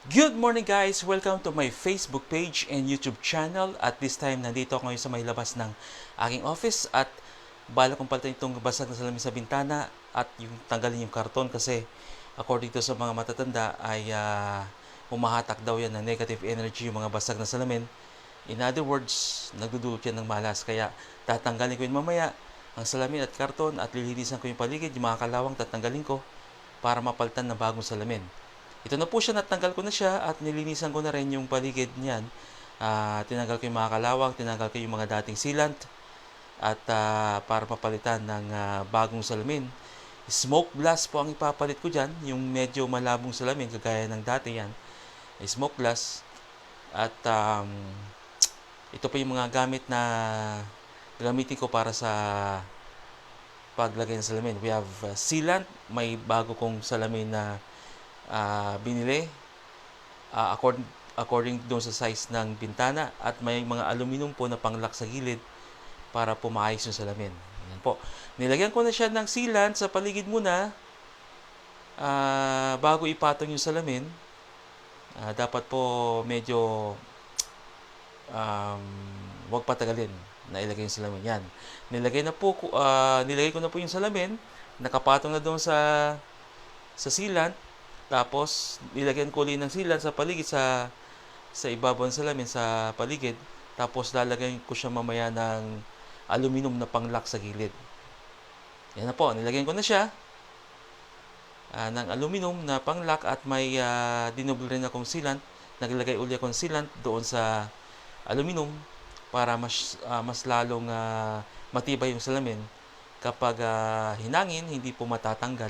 Good morning guys! Welcome to my Facebook page and YouTube channel. At this time, nandito ako ngayon sa may labas ng aking office at bala kong palitan itong basag na salamin sa bintana at yung tanggalin yung karton kasi according to sa mga matatanda ay humahatak daw yan ng negative energy yung mga basag na salamin. In other words, nagdudulot yan ng malas. Kaya tatanggalin ko yun mamaya ang salamin at karton at lilinisan ko yung paligid, yung mga kalawang tatanggalin ko para mapalitan ng bagong salamin. Ito na po siya, natanggal ko na siya at nilinisan ko na rin yung paligid niyan. Tinanggal ko yung mga kalawang, tinanggal ko yung mga dating sealant at para papalitan ng bagong salamin. Smoke glass po ang ipapalit ko dyan, yung medyo malabong salamin kagaya ng dati yan. Smoke glass at ito po yung mga gamit na gamitin ko para sa paglagay ng salamin. We have sealant, may bago kong salamin na binili according doon sa size ng bintana at may mga aluminum po na panglock sa gilid para pumaayos yung salamin. Yan po. Nilagyan ko na siya ng sealant sa paligid muna bago ipatong yung salamin. Dapat po medyo wag patagalin na ilagay yung salamin. Yan. Nilagay ko na po yung salamin. Nakapatong na doon sa sealant. Tapos, nilagyan ko ulit ng sealant sa paligid sa ibabaw ng salamin sa paligid. Tapos, lalagyan ko siya mamaya ng aluminum na panglock sa gilid. Yan na po, nilagyan ko na siya ng aluminum na panglock at may dinoble rin akong sealant. Naglagay ulit akong sealant doon sa aluminum para mas lalong matibay yung salamin. Kapag hinangin, hindi po matatanggal.